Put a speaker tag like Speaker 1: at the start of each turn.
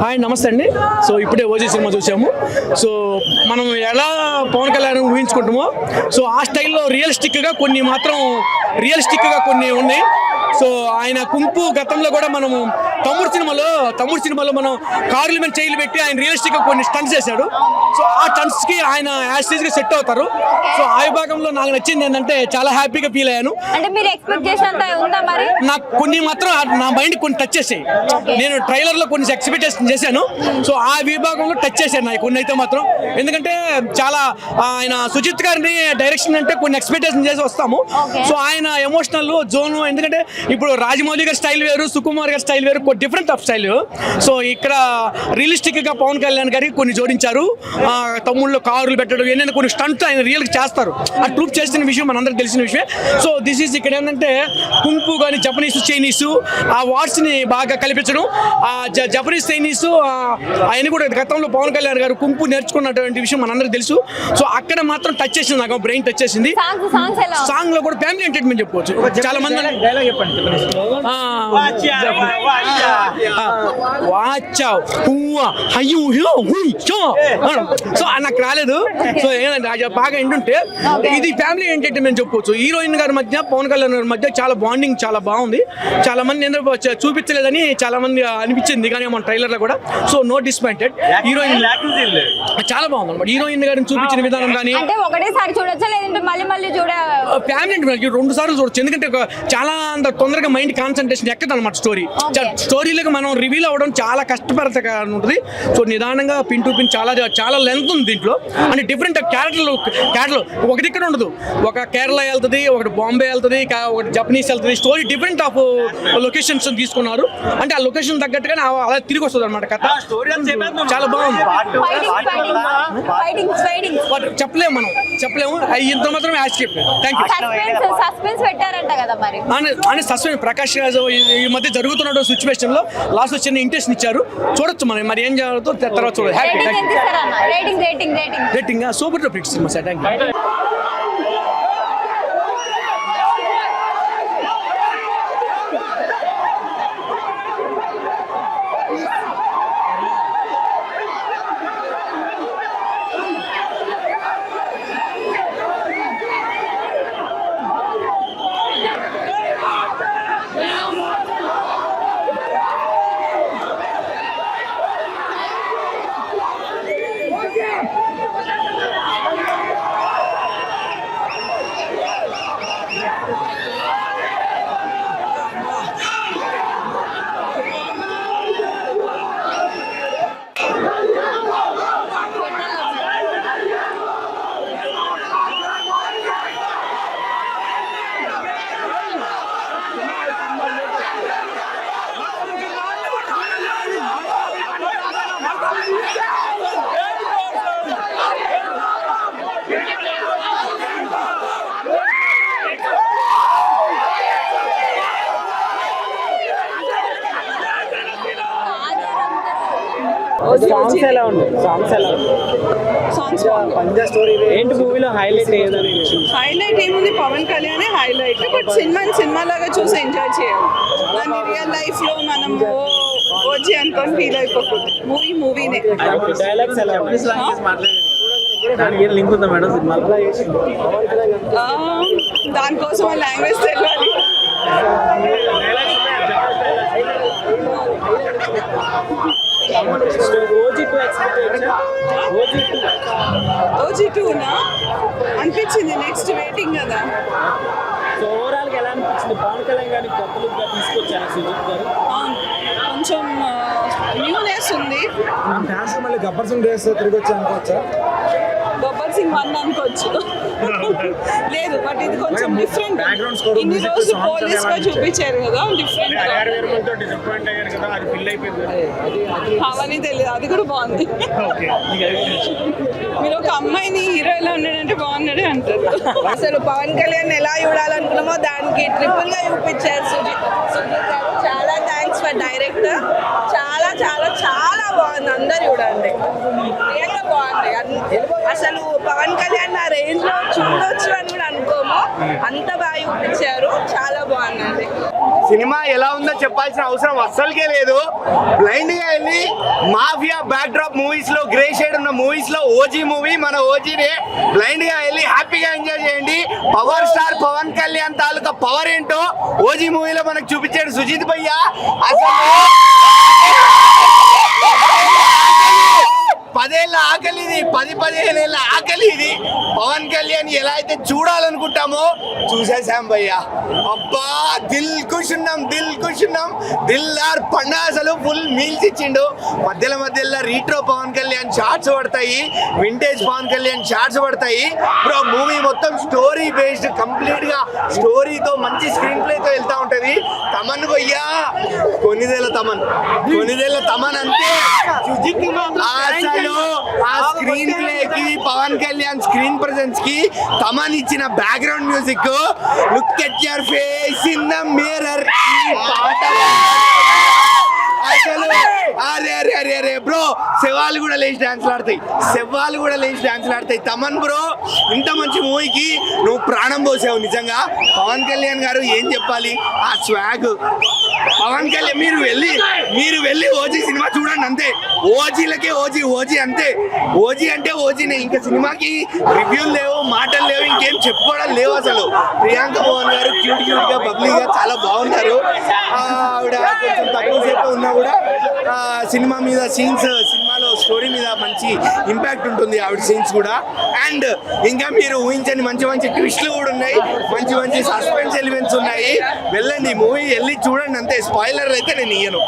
Speaker 1: Hi నమస్తే అండి. So ఇప్పుడే ఓజీ సినిమా చూసాము. సో మనం ఎలా పవన్ కళ్యాణ్ ఊహించుకుంటామో సో ఆ స్టైల్లో రియలిస్టిక్గా కొన్ని ఉన్నాయి. సో ఆయన కుంపు గతంలో కూడా మనము తమ్ముడు సినిమాలో మనం కార్ల మీద చైలు పెట్టి ఆయన రియలిస్టిక్గా కొన్ని స్టంట్స్ చేశాడు. సో ఆ స్టంట్స్కి ఆయన యాస్టీజ్గా సెట్ అవుతారు. సో ఆ విభాగంలో నాకు నచ్చింది ఏంటంటే చాలా హ్యాపీగా ఫీల్ అయ్యాను. నాకు కొన్ని మాత్రం నా మైండ్ కొన్ని టచ్ చేసాయి. నేను ట్రైలర్లో కొన్ని ఎక్స్పెక్టేషన్ చేశాను. సో ఆ విభాగంలో టచ్ చేశాను నాకు కొన్ని అయితే మాత్రం. ఎందుకంటే చాలా ఆయన సుజిత్ గారిని డైరెక్షన్ అంటే కొన్ని ఎక్స్పెక్టేషన్ చేసి వస్తాము. సో ఆయన ఎమోషనల్ జోన్, ఎందుకంటే ఇప్పుడు రాజమౌళి గారి స్టైల్ వేరు, సుకుమార్ గారి స్టైల్ వేరు, డిఫరెంట్ ఆఫ్ స్టైల్. సో ఇక్కడ రియలిస్టిక్గా పవన్ కళ్యాణ్ గారికి కొన్ని జోడించారు. తమ్ముళ్ళు కారులు పెట్టడం ఏంటంటే కొన్ని స్టంట్స్ ఆయన రియల్గా చేస్తారు. ఆ ట్రూప్ చేసిన విషయం మనందరికి తెలిసిన విషయం. సో దిస్ ఈజ్ ఇక్కడ ఏంటంటే కుంపు కానీ జపనీస్ చైనీసు ఆ వార్డ్స్ని బాగా కల్పించడం. ఆ జపనీస్ చైనీసు ఆయన కూడా గతంలో పవన్ కళ్యాణ్ గారు కుంపు నేర్చుకున్నటువంటి విషయం మనందరికి తెలుసు. సో అక్కడ మాత్రం టచ్ చేసింది, నాకు బ్రెయిన్ టచ్ చేసింది. సాంగ్ లో కూడా ఫ్యామిలీ ఎంటర్టైన్మెంట్ చెప్పుకోవచ్చు. చాలా మంది సో నాకు రాలేదు. సో ఏంటంటే బాగా ఏంటంటే ఇది ఫ్యామిలీ ఎంటర్టైన్మెంట్ చెప్పుకోవచ్చు. హీరోయిన్ గారి మధ్య పవన్ కళ్యాణ్ గారి మధ్య చాలా బాండింగ్ చాలా బాగుంది. చాలా మంది ఎందుకు చూపించలేదని చాలా మంది అనిపించింది కానీ మన ట్రైలర్ లో కూడా. So no డిస్పాయింటెడ్. హీరోయిన్ చాలా బాగుంది అనమాట. హీరోయిన్ గారిని చూపించిన విధానం కానీ ఫ్యామిలీ 2 సార్లు చూడొచ్చు. ఎందుకంటే చాలా తొందరగా మైండ్ కాన్సన్ట్రేషన్ ఎక్కదు అనమాట. స్టోరీలకు మనం రివీల్ అవ్వడం చాలా కష్టపడతా ఉంటుంది. సో నిదానంగా పిన్ టు పిన్ చాలా లెంత్ ఉంది దీంట్లో. అంటే డిఫరెంట్ క్యారెక్టర్లు ఒకటి ఇక్కడ ఉండదు. ఒక కేరళ వెళ్తుంది, ఒకటి బాంబే వెళ్తుంది, ఒకటి జపనీస్ వెళ్తుంది. స్టోరీ డిఫరెంట్ ఆఫ్ లొకేషన్స్ తీసుకున్నారు. అంటే ఆ లొకేషన్ తగ్గట్టుగానే అలా తిరిగి వస్తుంది అనమాట కథ. చాలా బాగుంది. చెప్పలేము ఇంత మాత్రమే యాక్సెప్ట్. అని సస్పెన్స్ ప్రకాష్ రాజ్ ఈ మధ్య జరుగుతున్న సిచ్యువేషన్ లో లాస్ట్ చిన్న ఇంట్రెస్ట్ ఇచ్చారు. చూడొచ్చు మనం మరి ఏం జరుగుతుందో తర్వాత చూడాలి. Rating super duper cinema sir. Thank you.
Speaker 2: Songs ఎలా ఉంది? పంజా స్టోరీ ఏంటి మూవీలో హైలైట్ ఏదని?
Speaker 3: హైలైట్ ఏముంది, Pawan Kalyan highlight. But cinema లాగా చూసి ఎంజాయ్ చేయాలి. దాన్ని రియల్ లైఫ్ లో మనం వచ్చి అనుకొని ఫీల్ అయిపోకూడదు. మూవీనే.
Speaker 2: డైలాగ్స్ ఎలా లింక్ ఉందా మేడం సినిమాలో?
Speaker 3: దానికోసం లాంగ్వేజ్ తెలియాలి. OG2 అనిపించింది. నెక్స్ట్ వెయిటింగ్ కదా.
Speaker 2: సో ఓవరాల్ గా ఎలా అనిపించింది? పవన్ కళ్యాణ్ గారిని కొత్త లుక్ గా తీసుకొచ్చారు సుజిత్ గారు.
Speaker 3: కొంచెం న్యూనెస్ ఉంది.
Speaker 4: మళ్ళీ గబ్బర్ సింగ్ డ్రెస్ తిరిగి వచ్చి అనుకోవచ్చా?
Speaker 3: గబ్బర్ సింగ్ 1 అనుకోవచ్చు. లేదు, బట్ ఇది కొంచెం డిఫరెంట్. ఇన్ని రోజు పోలీస్ గా చూపించారు కదా, డిఫరెంట్. అవన్నీ తెలియదు. అది కూడా బాగుంది. మీరు ఒక అమ్మాయిని హీరో ఎలా ఉన్నాడంటే బాగున్నాడే అంటారు.
Speaker 5: అసలు పవన్ కళ్యాణ్ ఎలా చూడాలనుకున్నామో దానికి ట్రిపుల్ గా చూపించారు సుజిత్ గారు. చాలా థ్యాంక్స్ ఫర్ డైరెక్టర్. చాలా చాలా చాలా బాగుంది. అందరు చూడండి, రియల్గా బాగుంది. అసలు పవన్ కళ్యాణ్ ఆ రేంజ్ లో చూడొచ్చు అని కూడా అనుకోము. అంత బాగా చూపించారు. చాలా బాగుందండి.
Speaker 6: సినిమా ఎలా ఉందో చెప్పాల్సిన అవసరం అస్సలకే లేదు. బ్లైండ్ గా వెళ్ళి మాఫియా బ్యాక్ డ్రాప్ మూవీస్ లో గ్రే షేడ్ ఉన్న మూవీస్ లో ఓజీ మూవీ మన ఓజీనే బ్లైండ్ గా వెళ్ళి హ్యాపీగా ఎంజాయ్ చేయండి. పవర్ స్టార్ పవన్ కళ్యాణ్ తాలూకా పవర్ ఏంటో ఓజీ మూవీలో మనకు చూపించాడు సుజిత్ భయ్య. అసలు 10 ఏళ్ళ ఆకలి ఇది, 10-15 ఏళ్ళ ఆకలి ఇది. పవన్ కళ్యాణ్ ఎలా అయితే చూడాలనుకుంటామో చూసేసాం భయ్యా. అబ్బా దిల్ ఖుష్ ఉన్నాం, దిల్దార్ పండా అసలు ఫుల్ మీల్స్ ఇచ్చిండు. మధ్యలో రీట్రో పవన్ కళ్యాణ్ షార్ట్స్ పడతాయి, వింటేజ్ పవన్ కళ్యాణ్ షార్ట్స్ పడతాయి. బ్రో మూవీ మొత్తం స్టోరీ బేస్డ్, కంప్లీట్ గా స్టోరీతో మంచి స్క్రీన్ ప్లేతో వెళ్తా ఉంటది. తమన్ భయ్యా కొన్నిదేళ్ళ తమన్ అంతే. అసలు ఆ స్క్రీన్ ప్లే కి పవన్ కళ్యాణ్ స్క్రీన్ ప్రెజెన్స్ కి తమన్ ఇచ్చిన background music look at your face in the mirror అసలు అరే బ్రో శవాలు కూడా లేచి డాన్స్లు ఆడతాయి. తమన్ బ్రో ఇంత మంచి మూవీకి నువ్వు ప్రాణం పోసావు నిజంగా. పవన్ కళ్యాణ్ గారు ఏం చెప్పాలి, ఆ స్వాగ్ పవన్ కళ్యాణ్ మీరు వెళ్ళి ఓజీ సినిమా చూడండి అంతే. ఓజీలకే ఓజీ అంతే. ఓజీ అంటే ఓజీనే, ఇంకా సినిమాకి రివ్యూలు లేవు, మాటలు లేవు, ఇంకేం చెప్పుకోవడం లేవు. అసలు ప్రియాంక మోహన్ గారు క్యూట్ గా బబ్లీగా చాలా బాగున్నారు. ఆవిడ కొంచెం తక్కువ సేపు ఉన్నా కూడా సినిమా మీద సినిమాలో స్టోరీ మీద మంచి ఇంపాక్ట్ ఉంటుంది ఆవిడ సీన్స్ కూడా. అండ్ ఇంకా మీరు ఊహించని మంచి ట్విస్ట్లు కూడా ఉన్నాయి, మంచి సస్పెన్స్ ఎలిమెంట్స్ ఉన్నాయి. వెళ్ళండి మూవీ వెళ్ళి చూడండి అంతే. స్పాయిలర్ అయితే నేను ఇయ్యను.